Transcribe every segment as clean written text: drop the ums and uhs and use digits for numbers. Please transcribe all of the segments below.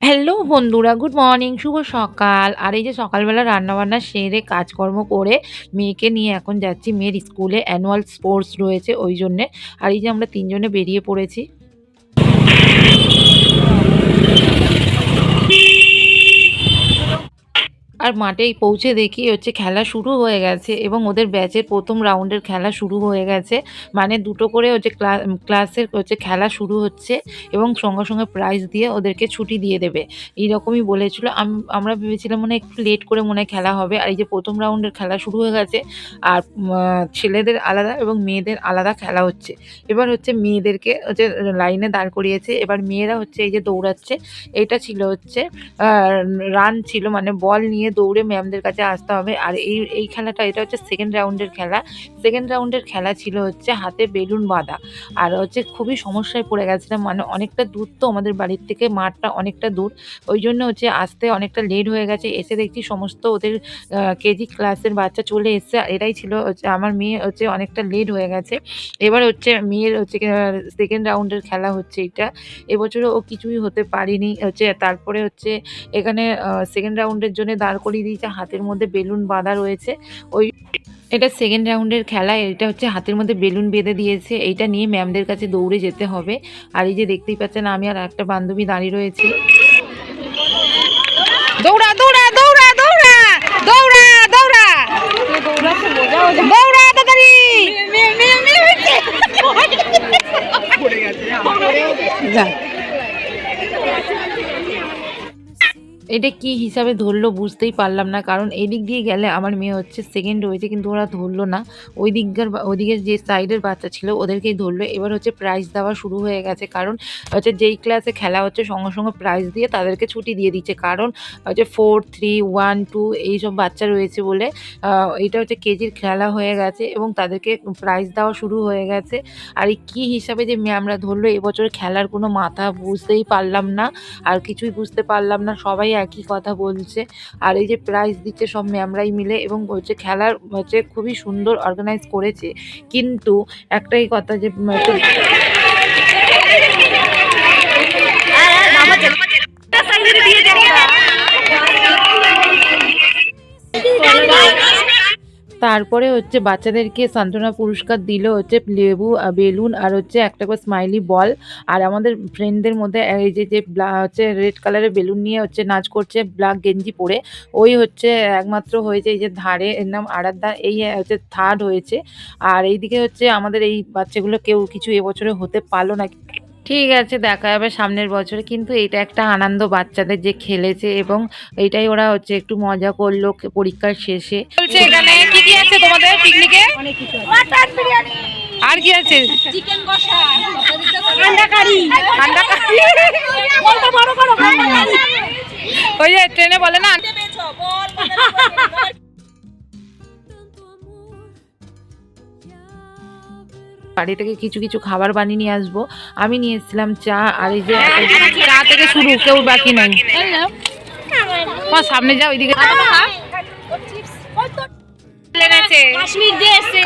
Hello বন্ধুরা, good morning, শুভ সকাল। আর এই যে সকালবেলা রান্নাবান্না সেরে কাজকর্ম করে মেয়েকে নিয়ে এখন যাচ্ছি মেয়ের স্কুলে অ্যানুয়াল স্পোর্টস রয়েছে ওই জন্যে। আর এই যে আমরা ৩ জনে বেরিয়ে পড়েছি। আর মাঠেই পৌঁছে দেখি হচ্ছে খেলা শুরু হয়ে গেছে এবং ওদের ব্যাচের ১ম রাউন্ডের খেলা শুরু হয়ে গেছে। মানে দুটো করে হচ্ছে ক্লাসের হচ্ছে খেলা শুরু হচ্ছে এবং সঙ্গে, সঙ্গে প্রাইজ দিয়ে ওদেরকে ছুটি দিয়ে দেবে। এইরকমই বলেছিল। আমরা ভেবেছিলাম মনে হয় একটু লেট করে মনে হয় খেলা হবে। আর এই যে ১ম রাউন্ডের খেলা শুরু হয়ে গেছে। আর ছেলেদের আলাদা এবং মেয়েদের আলাদা খেলা হচ্ছে। এবার হচ্ছে মেয়েদেরকে হচ্ছে লাইনে দাঁড় করিয়েছে। এবার মেয়েরা হচ্ছে এই যে দৌড়াচ্ছে। এটা ছিল হচ্ছে আ রান ছিল, মানে বল নিয়ে দৌড়ে ম্যামদের কাছে আসতে হবে। আর এই খেলাটা এটা হচ্ছে 2nd রাউন্ডের খেলা। 2nd রাউন্ডের খেলা ছিল হচ্ছে হাতে বেলুন বাঁধা। আর হচ্ছে খুবই সমস্যায় পড়ে গেছিলাম। মানে অনেকটা দূর তো আমাদের বাড়ির থেকে মাঠটা অনেকটা দূর। ওইজন্য হচ্ছে আসতে অনেকটা লেট হয়ে গেছে। এসে দেখছি সমস্ত ওদের কেজি ক্লাসের বাচ্চা চলে এসছে। আর এরাই ছিল হচ্ছে আমার মেয়ে হচ্ছে অনেকটা লেট হয়ে গেছে। এবার হচ্ছে মেয়ের হচ্ছে 2nd রাউন্ডের খেলা হচ্ছে এইটা। এবছরে ও কিছুই হতে পারেনি হচ্ছে। তারপরে হচ্ছে এখানে 2nd রাউন্ডের জন্য দাঁড় করিয়ে দিয়েছে। হাতের মধ্যে বেলুন বাঁধা রয়েছে। ওই এটা 2nd রাউন্ডের খেলা। এটা হচ্ছে হাতের মধ্যে বেলুন বেঁধে দিয়েছে। এইটা নিয়ে ম্যামদের কাছে দৌড়ে যেতে হবে। আর এই যে দেখতেই পাচ্ছেন আমি আর একটা বান্ধবী দাঁড়িয়ে রয়েছি। দৌড়া দৌড়া দৌড়া দৌড়া দৌড়া দৌড়া দৌড়া তাড়াতাড়ি। যা। এটা কি হিসাবে ধরলো বুঝতেই পারলাম না। কারণ এদিক দিয়ে গেলে আমার মেয়ে হচ্ছে 2nd হয়েছে, কিন্তু ওরা ধরলো না। ওইদিকের যে সাইডের বাচ্চা ছিল ওদেরকেই ধরলো। এবার হচ্ছে প্রাইজ দেওয়া শুরু হয়ে গেছে। কারণ হচ্ছে যেই ক্লাসে খেলা হচ্ছে সঙ্গে, সঙ্গে প্রাইজ দিয়ে তাদেরকে ছুটি দিয়ে দিচ্ছে। কারণ হচ্ছে 4, 3, 1, 2 এইসব বাচ্চা রয়েছে বলে এটা হচ্ছে কেজির খেলা হয়ে গেছে এবং তাদেরকে প্রাইজ দেওয়া শুরু হয়ে গেছে। আর এই কী হিসাবে যে ম্যামরা ধরলো এবছর খেলার কোনো মাথা বুঝতেই পারলাম না। আর কিছুই বুঝতে পারলাম না। সবাই একই কথা বলছে। আর এই যে প্রাইজ দিচ্ছে সব ম্যামরাই মিলে এবং হচ্ছে খেলার হচ্ছে খুবই সুন্দর অর্গানাইজ করেছে। কিন্তু একটাই কথা যে তারপরে হচ্ছে বাচ্চাদেরকে সান্ত্বনা পুরস্কার দিল হচ্ছে লেবু, বেলুন আর হচ্ছে একটা করে স্মাইলি বল। আর আমাদের ফ্রেন্ডদের মধ্যে এই যে হচ্ছে রেড কালারের বেলুন নিয়ে হচ্ছে নাচ করছে ব্ল্যাক গেঞ্জি পরে। ওই হচ্ছে একমাত্র হয়েছে এই যে ধারে, এর নাম আরাধ্যা, এই হচ্ছে 3rd হয়েছে। আর এইদিকে হচ্ছে আমাদের এই বাচ্চাগুলো কেউ কিছু এবছরে হতে পারলো না। ঠিক আছে, দেখা যাবে সামনের বছরে। কিন্তু এটা একটা আনন্দ বাচ্চাদের যে খেলেছে এবং এইটাই ওরা হচ্ছে একটু মজা করলো পরীক্ষার শেষে। বলছে এখানে কি কি আছে তোমাদের পিকনিকে? অনেক কিছু আছে। মাটন বিরিয়ানি, আর কি আছে? চিকেন কষা, ঠান্ডা কারি, ঠান্ডা কারি। বলটা বড় করো, ঠান্ডা কারি। ওই যে ট্রেনে বলে না, বাড়ি থেকে কিছু কিছু খাবার বানিয়ে নিয়ে আসবো। আমি নিয়ে এসেছিলাম চা। আর এই যে চা থেকে শুরু, কেউ বাকি নাই। সামনে যাও, ওইদিকে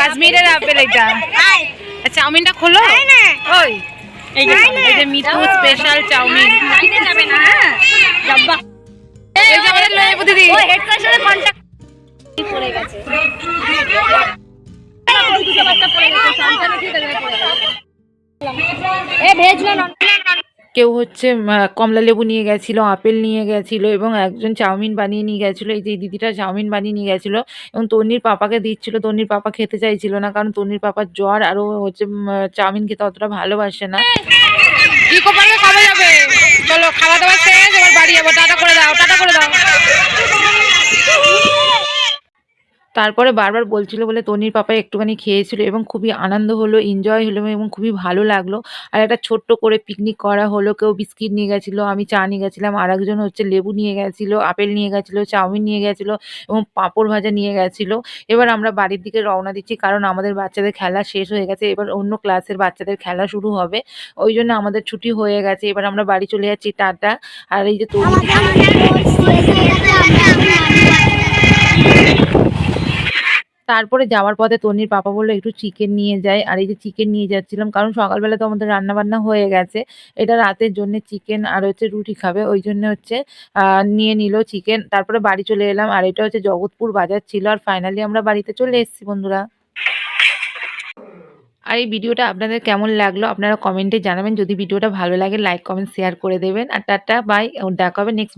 কাশ্মীরের আপেল এটা। চাউমিনটা খোলো। ওই এই যে মিঠু স্পেশাল চাউমিন। এই যে আমাদের লয়াপতি দিদি পড়ে গেছে। এ ভেজ না কেউ হচ্ছে কমলা লেবু নিয়ে গেছিলো, আপেল নিয়ে গেছিলো এবং একজন চাউমিন বানিয়ে নিয়ে গেছিলো। এই যে এই দিদিটা চাউমিন বানিয়ে নিয়ে গেছিলো এবং তন্নির পাপাকে দিচ্ছিলো। তন্নির পাপা খেতে চাইছিল না, কারণ তন্নির পাপার জ্বর আর ও হচ্ছে চাউমিন খেতে অতটা ভালোবাসে না। কি কবে যাবে? চলো, খাওয়া দাওয়া শেষ, এবার বাড়ি যাবো। টাটা করে দাও, টাটা করে দাও। তারপরে বারবার বলছিল বলে তনির পাপা একটুখানি খেয়েছিল এবং খুবই আনন্দ হলো, এনজয় হলো এবং খুবই ভালো লাগলো। আর একটা ছোট্ট করে পিকনিক করা হলো। কেউ বিস্কিট নিয়ে গেছিলো, আমি চা নিয়ে গেছিলাম, আরেকজন হচ্ছে লেবু নিয়ে গেছিলো, আপেল নিয়ে গেছিলো, চাউমিন নিয়ে গেছিলো এবং পাঁপড় ভাজা নিয়ে গেছিলো। এবার আমরা বাড়ির দিকে রওনা দিচ্ছি, কারণ আমাদের বাচ্চাদের খেলা শেষ হয়ে গেছে। এবার অন্য ক্লাসের বাচ্চাদের খেলা শুরু হবে। ওই জন্য আমাদের ছুটি হয়ে গেছে। এবার আমরা বাড়ি চলে যাচ্ছি। টাটা। আর এই যে তৈরি তারপরে যাওয়ার পথে তন্নির পাপা বলল, "একটু চিকেন নিয়ে যাই।" আর এই যে চিকেন নিয়ে যাচ্ছিলাম কারণ সকালবেলা তো আমাদের রান্নাবান্না হয়ে গেছে। এটা রাতের জন্যে চিকেন আর হচ্ছে রুটি খাবে। ওইজন্য হচ্ছে আ নিয়ে নিল চিকেন। তারপরে বাড়ি চলে এলাম। আর এটা হচ্ছে জগৎপুর বাজার ছিল। আর ফাইনালি আমরা বাড়িতে চলে এসেছি বন্ধুরা। আর এই ভিডিওটা আপনাদের কেমন লাগলো আপনারা কমেন্টে জানাবেন। যদি ভিডিওটা ভালো লাগে লাইক, কমেন্ট, শেয়ার করে দেবেন। আর টাটা বাই। দেখা হবে নেক্সট